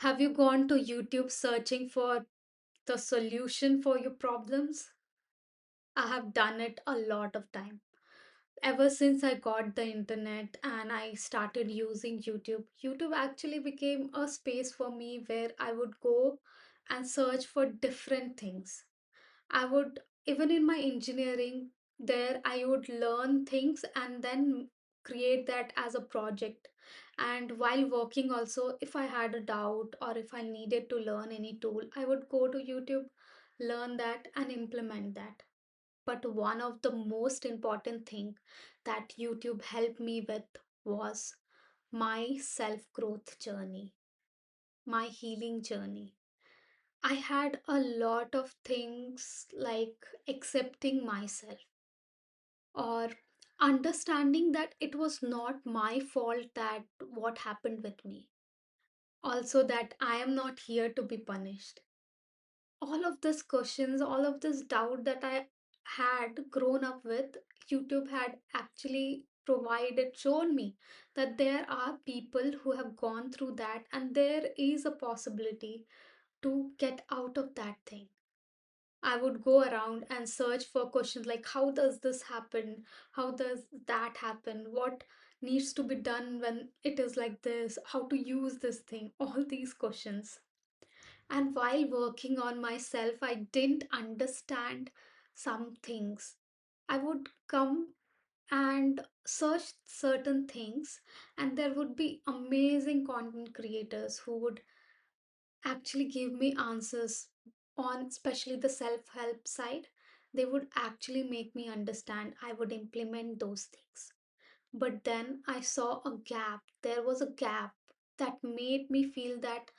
Have you gone to YouTube searching for the solution for your problems? I have done it a lot of time. Ever since I got the internet and I started using YouTube, YouTube actually became a space for me where I would go and search for different things. I would, even in my engineering, there I would learn things and then create that as a project. And while working, also, if I had a doubt or if I needed to learn any tool, I would go to YouTube, learn that, and implement that. But one of the most important thing that YouTube helped me with was my self growth journey, my healing journey. I had a lot of things like accepting myself or understanding that it was not my fault that what happened with me. Also, that I am not here to be punished. All of these questions, all of this doubt that I had grown up with, YouTube had actually provided, shown me that there are people who have gone through that and there is a possibility to get out of that thing. I would go around and search for questions like how does this happen? How does that happen? What needs to be done when it is like this? How to use this thing? All these questions. And while working on myself, I didn't understand some things. I would come and search certain things, and there would be amazing content creators who would actually give me answers on especially the self-help side. They would actually make me understand. I would implement those things, but then I saw a gap. There was a gap that made me feel that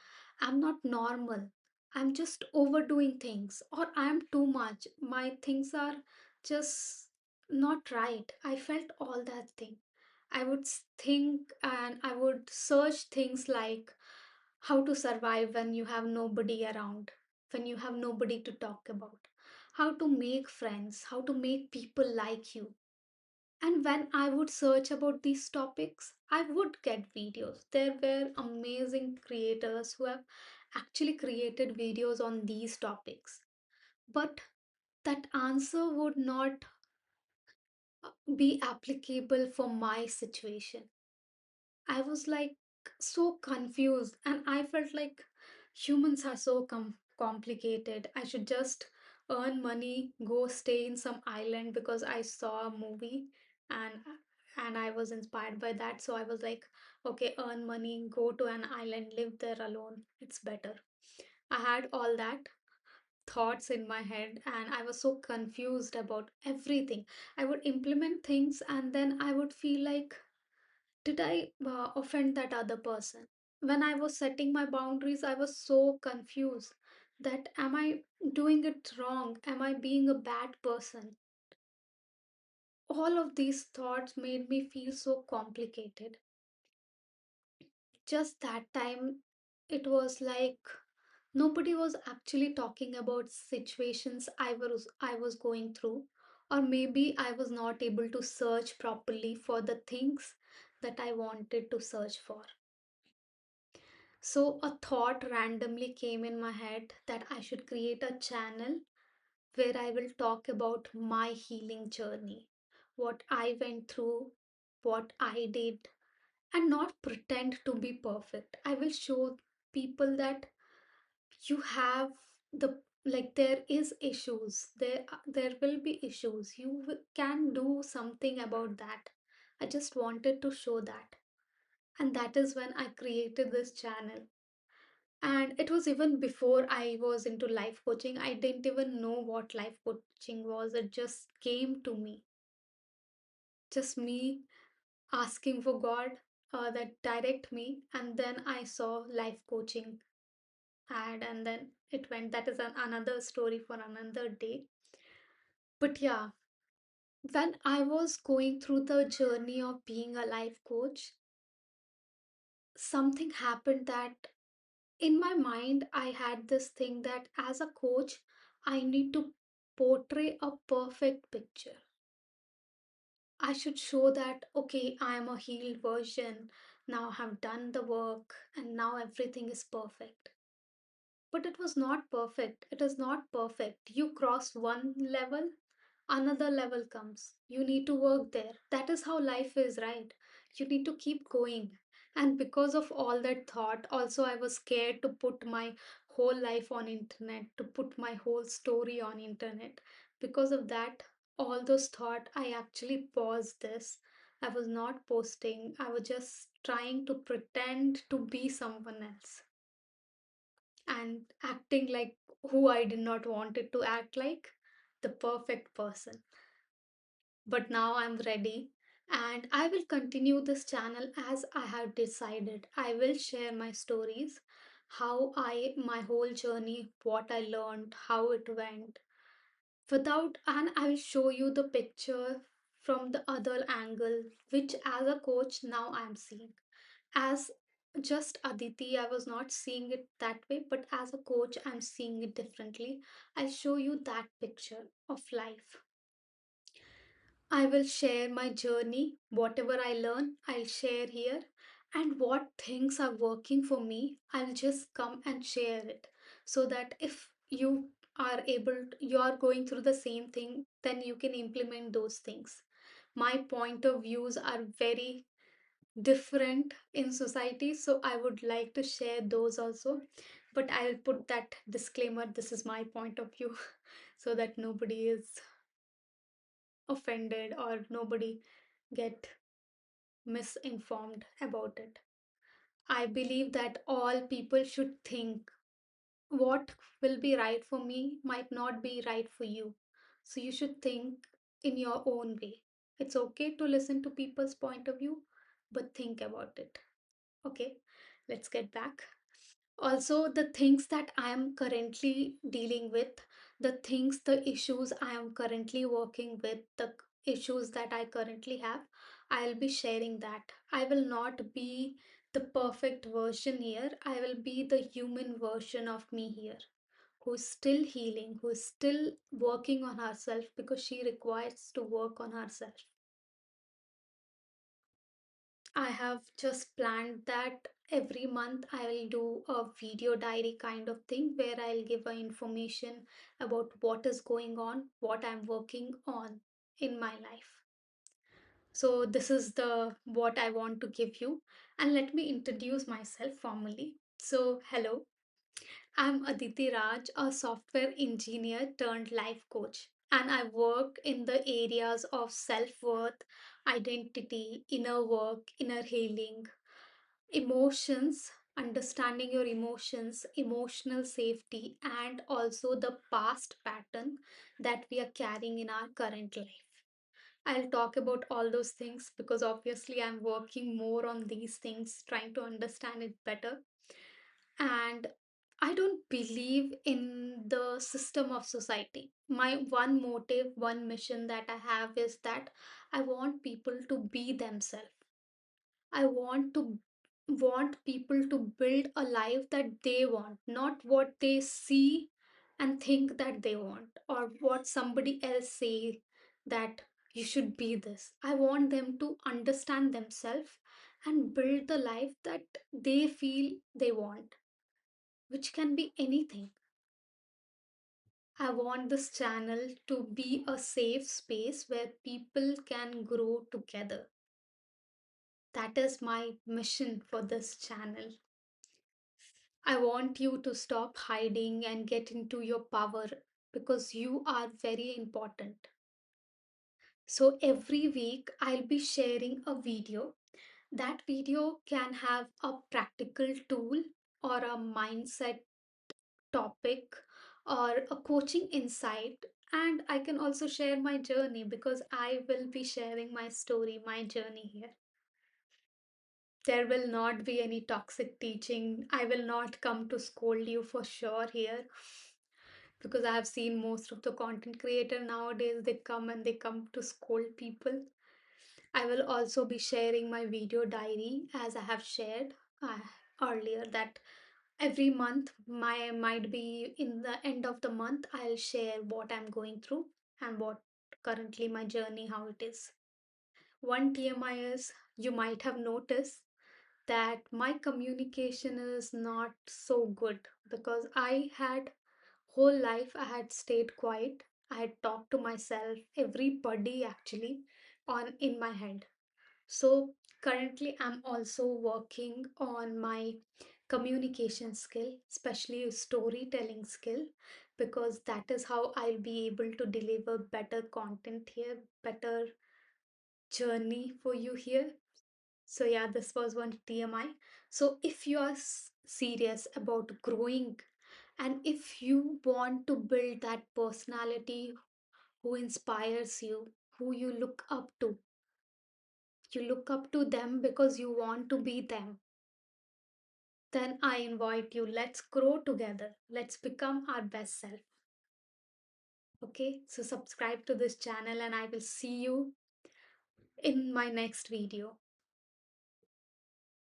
I'm not normal. I'm just overdoing things, or I'm too much. My things are just not right. I felt all that thing. I would think and I would search things like how to survive when you have nobody around, when you have nobody to talk about, how to make friends, how to make people like you. And when I would search about these topics, I would get videos. There were amazing creators who have actually created videos on these topics. But that answer would not be applicable for my situation. I was like so confused and I felt like humans are so complicated. I should just earn money, go stay in some island because I saw a movie and I was inspired by that. So I was like, okay, earn money, go to an island, live there alone. It's better. I had all that thoughts in my head and I was so confused about everything. I would implement things and then I would feel like did I offend that other person? When I was setting my boundaries, I was so confused that am I doing it wrong? Am I being a bad person? All of these thoughts made me feel so complicated. Just that time, it was like nobody was actually talking about situations I was going through, or maybe I was not able to search properly for the things that I wanted to search for. So, a thought randomly came in my head that I should create a channel where I will talk about my healing journey, what I went through, what I did, and not pretend to be perfect. I will show people that you have the like there is issues there will be issues can do something about that. I just wanted to show that, and that is when I created this channel. And it was even before I was into life coaching. I didn't even know what life coaching was. It just came to me. Just me asking for God that direct me. And then I saw life coaching ad, and then it went. That is another story for another day. But yeah, when I was going through the journey of being a life coach, something happened that in my mind I had this thing that as a coach I need to portray a perfect picture. I should show that okay, I am a healed version. Now I have done the work and now everything is perfect. But it was not perfect. It is not perfect. You cross one level, another level comes. You need to work there. That is how life is, right? You need to keep going. And because of all that thought, also I was scared to put my whole life on internet, to put my whole story on internet. Because of that, all those thought, I actually paused this. I was not posting. I was just trying to pretend to be someone else and acting like who I did not want it to act like, the perfect person. But now I'm ready and I will continue this channel as I have decided. I will share my stories, my whole journey, what I learned, how it went. And I'll show you the picture from the other angle, which as a coach now I'm seeing. As just Aditi, I was not seeing it that way, but as a coach, I'm seeing it differently. I'll show you that picture of life. I will share my journey, whatever I learn, I'll share here. And what things are working for me, I'll just come and share it. So that if you are going through the same thing, then you can implement those things. My point of views are very different in society, so I would like to share those also. But I'll put that disclaimer, this is my point of view, so that nobody is offended or nobody get misinformed about it. I believe that all people should think what will be right for me might not be right for you. So you should think in your own way. It's okay to listen to people's point of view, but think about it. Okay, let's get back. Also, the things that I am currently dealing with, the issues I am currently working with, the issues that I currently have, I'll be sharing that. I will not be the perfect version here, I will be the human version of me here, who's still healing, who's still working on herself because she requires to work on herself. I have just planned that every month I'll do a video diary kind of thing where I'll give a information about what is going on, what I'm working on in my life. So this is the what I want to give you, and let me introduce myself formally. So hello, I'm Aditi Raj, a software engineer turned life coach, and I work in the areas of self-worth, identity, inner work, inner healing, emotions, understanding your emotions, emotional safety, and also the past pattern that we are carrying in our current life. I'll talk about all those things because obviously I'm working more on these things, trying to understand it better. And I don't believe in the system of society. My one motive, one mission that I have is that I want people to be themselves. I want people to build a life that they want, not what they see and think that they want, or what somebody else say that you should be this. I want them to understand themselves and build the life that they feel they want, which can be anything. I want this channel to be a safe space where people can grow together. That is my mission for this channel. I want you to stop hiding and get into your power because you are very important. So, every week I'll be sharing a video. That video can have a practical tool or a mindset topic or a coaching insight. And I can also share my journey because I will be sharing my story, my journey here. There will not be any toxic teaching. I will not come to scold you for sure here because I have seen most of the content creator nowadays, they come to scold people. I will also be sharing my video diary as I have shared earlier that every month my might be in the end of the month I'll share what I'm going through and what currently my journey how it is. One TMI is you might have noticed that my communication is not so good because I had whole life I had stayed quiet. I had talked to myself, everybody actually, on in my head. So currently I'm also working on my communication skill, especially storytelling skill, because that is how I'll be able to deliver better content here, better journey for you here. So yeah, this was one TMI. So if you are serious about growing and if you want to build that personality who inspires you, who you look up to them because you want to be them, then I invite you, let's grow together. Let's become our best self. Okay, so subscribe to this channel and I will see you in my next video.